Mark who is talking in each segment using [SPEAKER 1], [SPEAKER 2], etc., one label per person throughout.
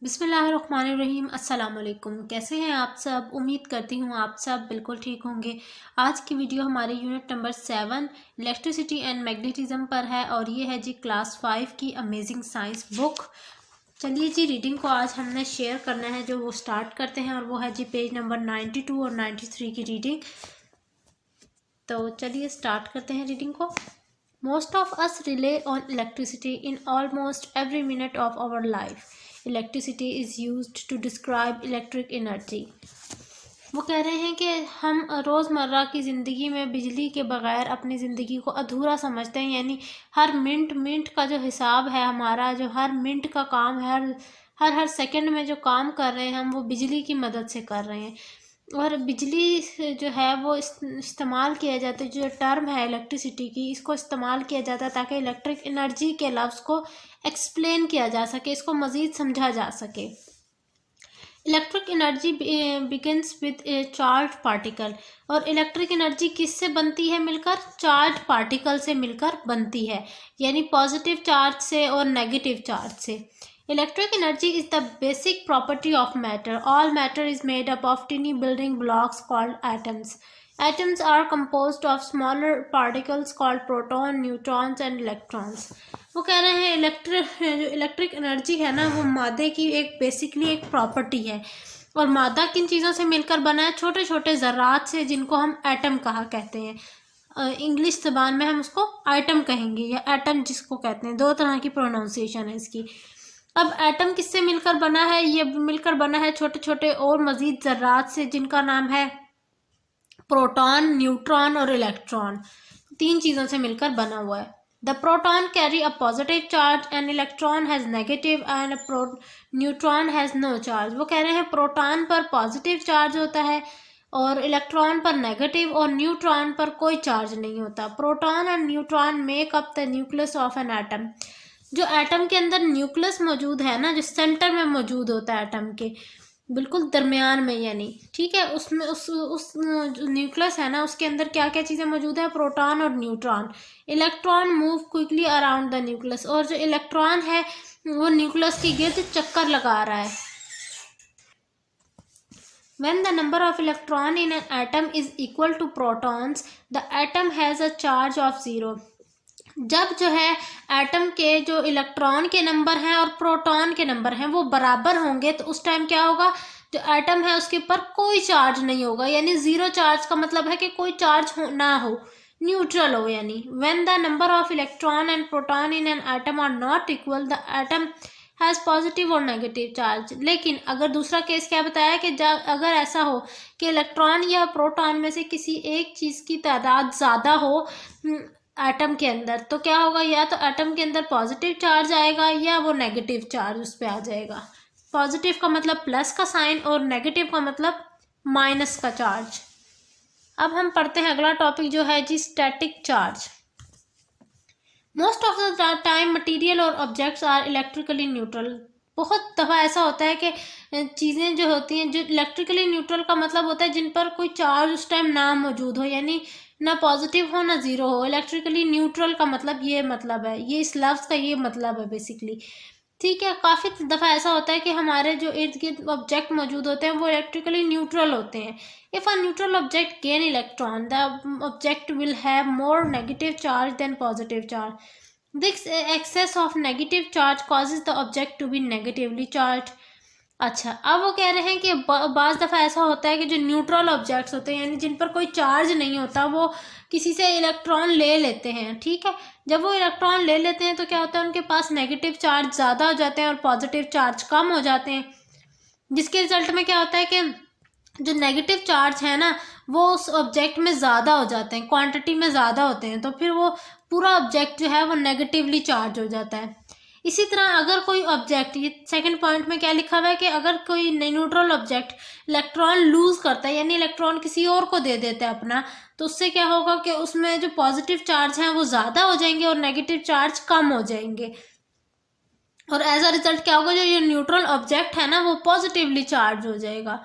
[SPEAKER 1] बिस्मिल्लाहिर्रहमानिर्रहीम। अस्सलाम वालेकुम। कैसे हैं आप सब? उम्मीद करती हूँ आप सब बिल्कुल ठीक होंगे। आज की वीडियो हमारे unit number 7 electricity and magnetism पर है और ये है जी क्लास 5 की अमेजिंग साइंस बुक। चलिए जी, रीडिंग को आज हमने शेयर करना है, जो वो स्टार्ट करते हैं और वो है जी पेज नंबर 92 और 93 की रीडिंग। तो चलिए स्टार्ट करते हैं रीडिंग को। Most of us rely on electricity in almost every minute of our life. Electricity is used to describe electric energy. वो कह रहे हैं कि हम रोज़मर्रा की ज़िंदगी में बिजली के बग़ैर अपनी ज़िंदगी को अधूरा समझते हैं। यानी हर मिनट मिनट का जो हिसाब है हमारा, जो हर मिनट का काम है, हर सेकंड में जो काम कर रहे हैं हम, वो बिजली की मदद से कर रहे हैं। और बिजली जो है वो इस्तेमाल किया जाता है, जो टर्म है इलेक्ट्रिसिटी की, इसको इस्तेमाल किया जाता है ताकि इलेक्ट्रिक एनर्जी के लफ्ज़ को एक्सप्लेन किया जा सके, इसको मज़ीद समझा जा सके। Electric energy begins with A charge particle. और इलेक्ट्रिक एनर्जी किससे बनती है? मिलकर चार्ज पार्टिकल से मिलकर बनती है, यानी पॉजिटिव चार्ज से और नेगेटिव चार्ज से। Electric energy is the basic property of matter. All matter is made up of tiny building blocks called atoms. Atoms are composed of smaller particles called proton, neutrons and electrons. वो कह रहे हैं electric energy है ना, वो मादे की एक basically एक प्रॉपर्टी है। और मादा किन चीज़ों से मिलकर बना है? छोटे छोटे ज़रात से, जिनको हम एटम कहा कहते हैं। इंग्लिश ज़बान में हम उसको आइटम कहेंगे या एटम जिसको कहते हैं। दो तरह की प्रोनाउंसिएशन है इसकी। अब एटम किससे मिलकर बना है? ये मिलकर बना है छोटे छोटे और मजीद ज़र्रात से, जिनका नाम है प्रोटॉन, न्यूट्रॉन और इलेक्ट्रॉन। तीन चीज़ों से मिलकर बना हुआ है। The proton carry a positive charge and electron has negative and neutron has no charge. वो कह रहे हैं प्रोटॉन पर पॉजिटिव चार्ज होता है और इलेक्ट्रॉन पर नेगेटिव, और न्यूट्रॉन पर कोई चार्ज नहीं होता। Proton and neutron make up the nucleus of an atom. जो एटम के अंदर न्यूक्लियस मौजूद है ना, जो सेंटर में मौजूद होता है एटम के बिल्कुल दरमियान में, यानी ठीक है, उसमें उस जो न्यूक्लियस है ना, उसके अंदर क्या क्या चीज़ें मौजूद है? प्रोटॉन और neutron. Electron move quickly around the nucleus. और जो इलेक्ट्रॉन है वो न्यूक्लियस के गिर्द चक्कर लगा रहा है। When the number of electron in an atom is equal to protons, the atom has a charge of 0. जब जो है एटम के जो इलेक्ट्रॉन के नंबर हैं और प्रोटॉन के नंबर हैं वो बराबर होंगे, तो उस टाइम क्या होगा? जो एटम है उसके ऊपर कोई चार्ज नहीं होगा। यानी ज़ीरो चार्ज का मतलब है कि कोई चार्ज ना हो, न्यूट्रल हो। यानी when the number of electron and proton in an atom are not equal, the atom has positive और नेगेटिव चार्ज। लेकिन अगर दूसरा केस क्या बताया कि अगर ऐसा हो कि इलेक्ट्रॉन या प्रोटॉन में से किसी एक चीज़ की तादाद ज़्यादा हो एटम के अंदर, तो क्या होगा? या तो एटम के अंदर पॉजिटिव चार्ज आएगा या वो नेगेटिव चार्ज उस पर आ जाएगा। पॉजिटिव का मतलब प्लस का साइन और नेगेटिव का मतलब माइनस का चार्ज। अब हम पढ़ते हैं अगला टॉपिक, जो है जी static charge. Most of the time material और ऑब्जेक्ट्स आर इलेक्ट्रिकली न्यूट्रल। बहुत दफ़ा ऐसा होता है कि चीज़ें जो होती हैं, जो इलेक्ट्रिकली न्यूट्रल का मतलब होता है जिन पर कोई चार्ज उस टाइम ना मौजूद हो, यानी ना पॉजिटिव हो ना ज़ीरो हो। इलेक्ट्रिकली न्यूट्रल का मतलब ये मतलब है, ये इस लफ्ज़ का ये मतलब है बेसिकली। ठीक है, काफ़ी दफ़ा ऐसा होता है कि हमारे जो इर्द गिर्द ऑब्जेक्ट मौजूद होते हैं वो इलेक्ट्रिकली न्यूट्रल होते हैं। If a neutral object gain electron, the object will have more negative charge than positive charge. This excess of negative charge causes the object to be negatively charged. अच्छा, अब वो कह रहे हैं कि बाज़ दफ़ा ऐसा होता है कि जो न्यूट्रल ऑब्जेक्ट्स होते हैं, यानी जिन पर कोई चार्ज नहीं होता, वो किसी से इलेक्ट्रॉन ले लेते हैं। ठीक है, जब वो इलेक्ट्रॉन ले लेते हैं तो क्या होता है? उनके पास नेगेटिव चार्ज ज़्यादा हो जाते हैं और पॉजिटिव चार्ज कम हो जाते हैं, जिसके रिजल्ट में क्या होता है कि जो नेगेटिव चार्ज है ना वो उस ऑब्जेक्ट में ज़्यादा हो जाते हैं, क्वांटिटी में ज़्यादा होते हैं, तो फिर वो पूरा ऑब्जेक्ट जो है वो नेगेटिवली चार्ज हो जाता है। इसी तरह अगर कोई ऑब्जेक्ट, ये सेकंड पॉइंट में क्या लिखा हुआ है कि अगर कोई न्यूट्रल ऑब्जेक्ट इलेक्ट्रॉन लूज करता है, यानी इलेक्ट्रॉन किसी और को दे देता है अपना, तो उससे क्या होगा कि उसमें जो पॉजिटिव चार्ज हैं वो ज़्यादा हो जाएंगे और नेगेटिव चार्ज कम हो जाएंगे। और एज अ रिजल्ट क्या होगा? जो ये न्यूट्रल ऑब्जेक्ट है ना वो पॉजिटिवली चार्ज हो जाएगा।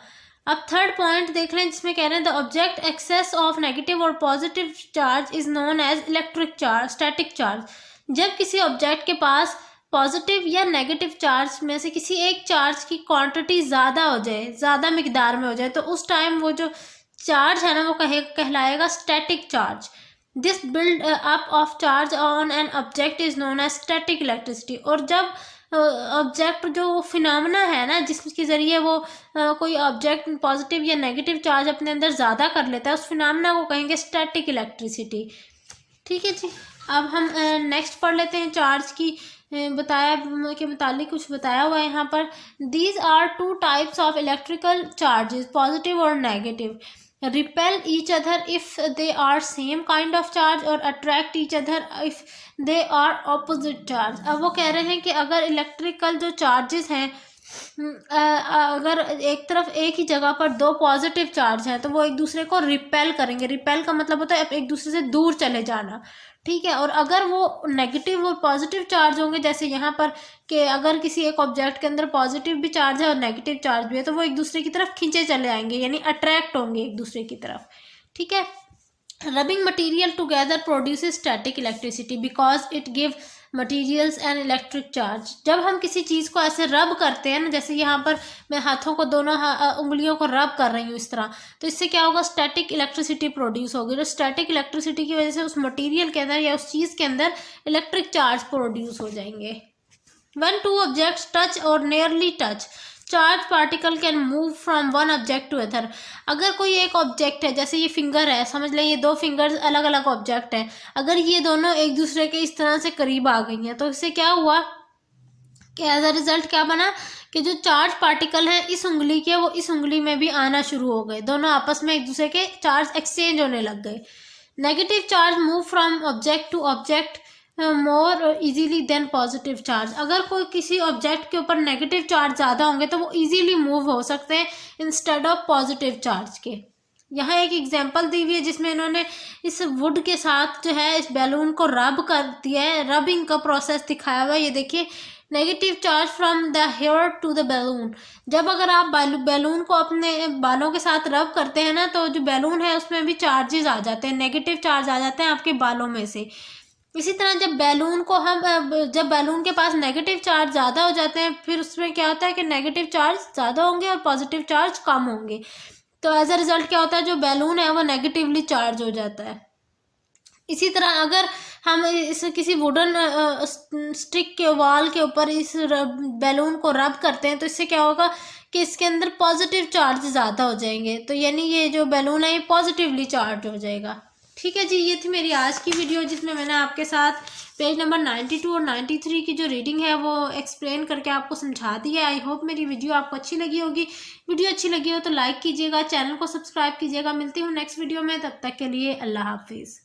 [SPEAKER 1] अब थर्ड पॉइंट देख लें, जिसमें कह रहे हैं the object excess of negative और positive charge is known as electric charge, static charge. जब किसी ऑब्जेक्ट के पास पॉजिटिव या नेगेटिव चार्ज में से किसी एक चार्ज की क्वांटिटी ज़्यादा हो जाए, ज़्यादा मिकदार में हो जाए, तो उस टाइम वो जो चार्ज है ना वो कहलाएगा static charge. This build up of charge on an object is known as static electricity. और जब ऑब्जेक्ट जो फिनोमेना है ना जिसके ज़रिए वो कोई ऑब्जेक्ट पॉजिटिव या नेगेटिव चार्ज अपने अंदर ज़्यादा कर लेता है, उस फिनोमेना को कहेंगे स्टैटिक इलेक्ट्रिसिटी। ठीक है जी। अब हम नेक्स्ट पढ़ लेते हैं चार्ज की बताया के मुतालिक कुछ बताया हुआ है यहाँ पर। These are two types of electrical charges, positive और negative. Repel each other if they are same kind of charge और attract each other if they are opposite charge. अब वो कह रहे हैं कि अगर इलेक्ट्रिकल जो चार्जेस हैं अगर एक तरफ एक ही जगह पर दो पॉजिटिव चार्ज हैं तो वो एक दूसरे को रिपेल करेंगे। रिपेल का मतलब होता है एक दूसरे से दूर चले जाना। ठीक है। और अगर वो नेगेटिव और पॉजिटिव चार्ज होंगे, जैसे यहाँ पर कि अगर किसी एक ऑब्जेक्ट के अंदर पॉजिटिव भी चार्ज है और नेगेटिव चार्ज भी है, तो वो एक दूसरे की तरफ खींचे चले आएंगे, यानी अट्रैक्ट होंगे एक दूसरे की तरफ। ठीक है। Rubbing material together produces static electricity because it give materials and electric charge. जब हम किसी चीज़ को ऐसे रब करते हैं ना, जैसे यहाँ पर मैं हाथों को दोनों उंगलियों को रब कर रही हूँ इस तरह, तो इससे क्या होगा, स्टैटिक इलेक्ट्रिसिटी प्रोड्यूस होगी। तो स्टैटिक इलेक्ट्रिसिटी की वजह से उस मटीरियल के अंदर या उस चीज़ के अंदर इलेक्ट्रिक चार्ज प्रोड्यूस हो जाएंगे। When two objects touch or nearly touch, charge particle can move from one object to other. अगर कोई एक ऑब्जेक्ट है, जैसे ये फिंगर है, समझ लें ये दो फिंगर्स अलग अलग ऑब्जेक्ट हैं, अगर ये दोनों एक दूसरे के इस तरह से करीब आ गई हैं तो इससे क्या हुआ कि एज अ रिजल्ट क्या बना कि जो चार्ज पार्टिकल है इस उंगली के वो इस उंगली में भी आना शुरू हो गए, दोनों आपस में एक दूसरे के चार्ज एक्सचेंज होने लग गए। Negative charge move from object to object more easily than positive charge. अगर कोई किसी ऑब्जेक्ट के ऊपर नेगेटिव चार्ज ज़्यादा होंगे तो वो इजीली मूव हो सकते हैं इंस्टेड ऑफ पॉजिटिव चार्ज के। यहाँ एक एग्जांपल दी हुई है जिसमें इन्होंने इस वुड के साथ जो है इस बैलून को रब कर दिया है, रबिंग का प्रोसेस दिखाया हुआ है। ये देखिए, negative charge from the hair to the balloon. जब अगर आप बैलून को अपने बालों के साथ रब करते हैं ना, तो जो बैलून है उसमें भी चार्जेस आ जाते हैं, नेगेटिव चार्ज आ जाते हैं आपके बालों में से। इसी तरह जब बैलून के पास नेगेटिव चार्ज ज़्यादा हो जाते हैं, फिर उसमें क्या होता है कि नेगेटिव चार्ज ज़्यादा होंगे और पॉजिटिव चार्ज कम होंगे। तो एज अ रिजल्ट क्या होता है, जो बैलून है वो नेगेटिवली चार्ज हो जाता है। इसी तरह अगर हम इस किसी वुडन स्टिक के वॉल के ऊपर इस बैलून को रब करते हैं तो इससे क्या होगा कि इसके अंदर पॉजिटिव चार्ज ज़्यादा हो जाएंगे, तो यानी ये जो बैलून है ये पॉजिटिवली चार्ज हो जाएगा। ठीक है जी। ये थी मेरी आज की वीडियो जिसमें मैंने आपके साथ पेज नंबर 92 और 93 की जो रीडिंग है वो एक्सप्लेन करके आपको समझा दी है। आई होप मेरी वीडियो आपको अच्छी लगी होगी। वीडियो अच्छी लगी हो तो लाइक कीजिएगा, चैनल को सब्सक्राइब कीजिएगा। मिलती हूँ नेक्स्ट वीडियो में, तब तक के लिए अल्लाह हाफिज़।